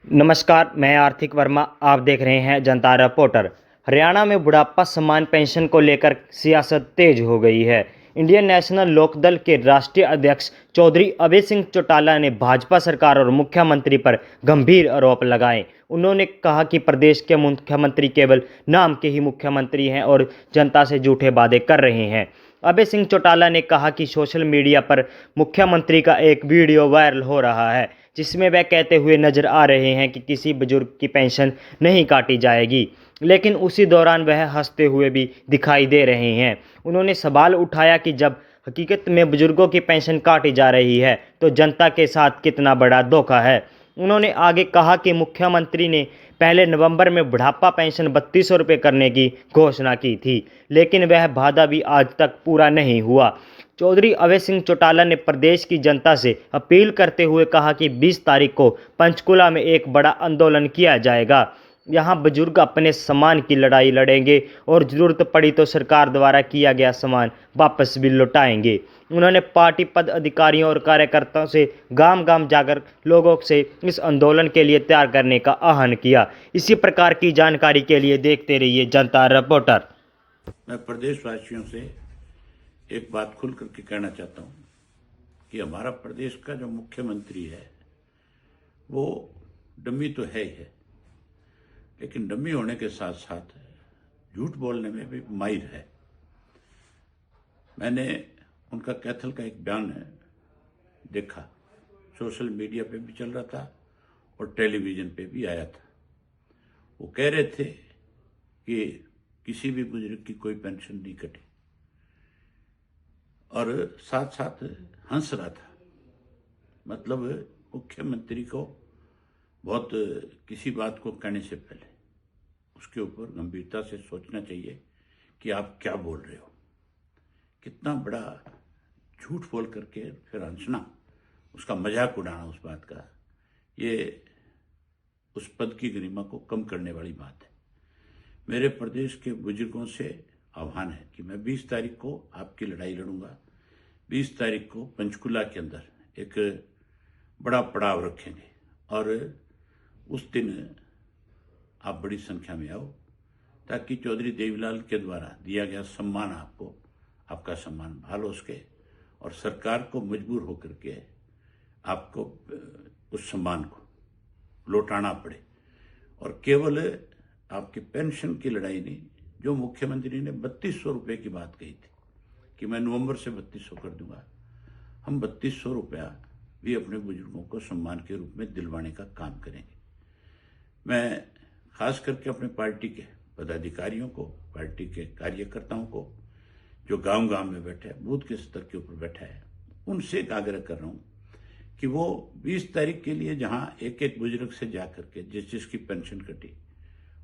नमस्कार, मैं आर्थिक वर्मा। आप देख रहे हैं जनता रिपोर्टर। हरियाणा में बुढ़ापा सम्मान पेंशन को लेकर सियासत तेज हो गई है। इंडियन नेशनल लोकदल के राष्ट्रीय अध्यक्ष चौधरी अभय सिंह चौटाला ने भाजपा सरकार और मुख्यमंत्री पर गंभीर आरोप लगाए। उन्होंने कहा कि प्रदेश के मुख्यमंत्री केवल नाम के ही मुख्यमंत्री हैं और जनता से झूठे वादे कर रहे हैं। अभय सिंह चौटाला ने कहा कि सोशल मीडिया पर मुख्यमंत्री का एक वीडियो वायरल हो रहा है, जिसमें वह कहते हुए नजर आ रहे हैं कि किसी बुजुर्ग की पेंशन नहीं काटी जाएगी, लेकिन उसी दौरान वह हंसते हुए भी दिखाई दे रहे हैं। उन्होंने सवाल उठाया कि जब हकीकत में बुजुर्गों की पेंशन काटी जा रही है तो जनता के साथ कितना बड़ा धोखा है। उन्होंने आगे कहा कि मुख्यमंत्री ने पहले नवंबर में बुढ़ापा पेंशन 3200 रुपये करने की घोषणा की थी, लेकिन वह वादा भी आज तक पूरा नहीं हुआ। चौधरी अभय सिंह चौटाला ने प्रदेश की जनता से अपील करते हुए कहा कि 20 तारीख को पंचकुला में एक बड़ा आंदोलन किया जाएगा। यहाँ बुजुर्ग अपने सम्मान की लड़ाई लड़ेंगे और ज़रूरत पड़ी तो सरकार द्वारा किया गया सम्मान वापस भी लौटाएंगे। उन्होंने पार्टी पदाधिकारियों और कार्यकर्ताओं से गांव गांव जाकर लोगों से इस आंदोलन के लिए तैयार करने का आह्वान किया। इसी प्रकार की जानकारी के लिए देखते रहिए जनता रिपोर्टर। मैं प्रदेशवासियों से एक बात खुल करके कहना चाहता हूं कि हमारा प्रदेश का जो मुख्यमंत्री है वो डम्मी तो है ही है, लेकिन डम्मी होने के साथ साथ झूठ बोलने में भी माहिर है। मैंने उनका कैथल का एक बयान देखा, सोशल मीडिया पे भी चल रहा था और टेलीविजन पे भी आया था। वो कह रहे थे कि किसी भी बुजुर्ग की कोई पेंशन नहीं कटी और साथ साथ हंस रहा था। मतलब मुख्यमंत्री को बहुत किसी बात को कहने से पहले उसके ऊपर गंभीरता से सोचना चाहिए कि आप क्या बोल रहे हो। कितना बड़ा झूठ बोल करके फिर हंसना, उसका मजाक उड़ाना उस बात का, ये उस पद की गरिमा को कम करने वाली बात है। मेरे प्रदेश के बुजुर्गों से आह्वान है कि मैं 20 तारीख को आपकी लड़ाई लड़ूंगा। 20 तारीख को पंचकुला के अंदर एक बड़ा पड़ाव रखेंगे और उस दिन आप बड़ी संख्या में आओ, ताकि चौधरी देवीलाल के द्वारा दिया गया सम्मान आपका सम्मान बहाल हो सके और सरकार को मजबूर होकर के आपको उस सम्मान को लौटाना पड़े। और केवल आपकी पेंशन की लड़ाई नहीं, जो मुख्यमंत्री ने 3200 रुपये की बात कही थी कि मैं नवंबर से 3200 कर दूंगा, हम 3200 रुपया भी अपने बुजुर्गों को सम्मान के रूप में दिलवाने का काम करेंगे। मैं खास करके अपने पार्टी के पदाधिकारियों को, पार्टी के कार्यकर्ताओं को, जो गांव गांव में बैठे हैं, बूथ के स्तर के ऊपर बैठा है, उनसे एक आग्रह कर रहा हूं कि वो 20 तारीख के लिए जहां एक एक बुजुर्ग से जाकर के जिसकी पेंशन कटी,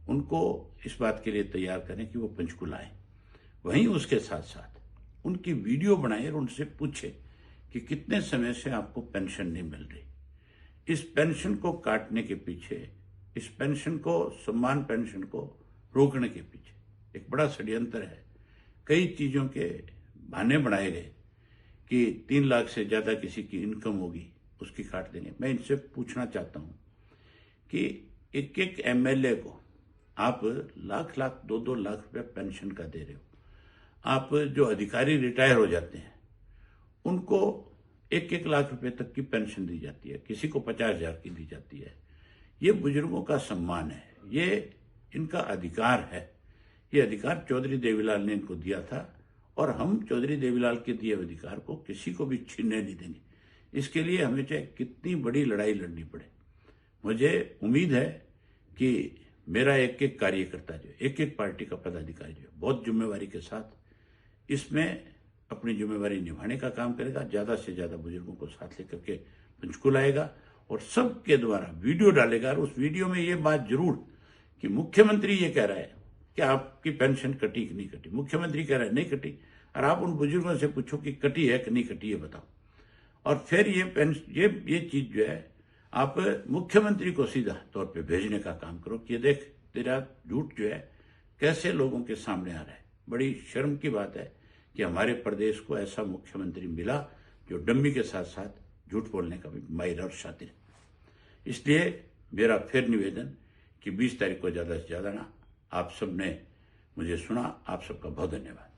उनको इस बात के लिए तैयार करें कि वो पंचकुला आए। वहीं उसके साथ साथ उनकी वीडियो बनाए और उनसे पूछे कि कितने समय से आपको पेंशन नहीं मिल रही। इस पेंशन को काटने के पीछे, इस पेंशन को, सम्मान पेंशन को रोकने के पीछे एक बड़ा षड्यंत्र है। कई चीजों के बहाने बनाए गए कि 3 लाख से ज्यादा किसी की इनकम होगी उसकी काट देंगे। मैं इनसे पूछना चाहता हूं कि एक एक एमएलए को आप लाख लाख 2-2 लाख रुपया पेंशन का दे रहे हो। आप जो अधिकारी रिटायर हो जाते हैं उनको 1-1 लाख रुपए तक की पेंशन दी जाती है, किसी को 50,000 की दी जाती है। ये बुजुर्गों का सम्मान है, ये इनका अधिकार है। ये अधिकार चौधरी देवीलाल ने इनको दिया था और हम चौधरी देवीलाल के दिए अधिकार को किसी को भी छीनने नहीं देंगे। इसके लिए हमें चाहे कितनी बड़ी लड़ाई लड़नी पड़े। मुझे उम्मीद है कि मेरा एक एक कार्यकर्ता जो, एक एक पार्टी का पदाधिकारी जो बहुत जिम्मेवारी के साथ इसमें अपनी जिम्मेवारी निभाने का काम करेगा, ज्यादा से ज्यादा बुजुर्गों को साथ लेकर के पंचकुला आएगा और सबके द्वारा वीडियो डालेगा। और उस वीडियो में ये बात जरूर कि मुख्यमंत्री ये कह रहा है कि आपकी पेंशन कटी कि नहीं कटी, मुख्यमंत्री कह रहा है नहीं कटी, और आप उन बुजुर्गों से पूछो कि कटी है कि नहीं कटी है, बताओ। और फिर ये चीज जो है आप मुख्यमंत्री को सीधा तौर पे भेजने का काम करो कि ये देख तेरा झूठ जो है कैसे लोगों के सामने आ रहा है। बड़ी शर्म की बात है कि हमारे प्रदेश को ऐसा मुख्यमंत्री मिला जो डम्मी के साथ साथ झूठ बोलने का भी माहिर और शातिर है। इसलिए मेरा फिर निवेदन कि 20 तारीख को ज़्यादा से ज़्यादा ना, आप सब ने मुझे सुना, आप सबका बहुत धन्यवाद।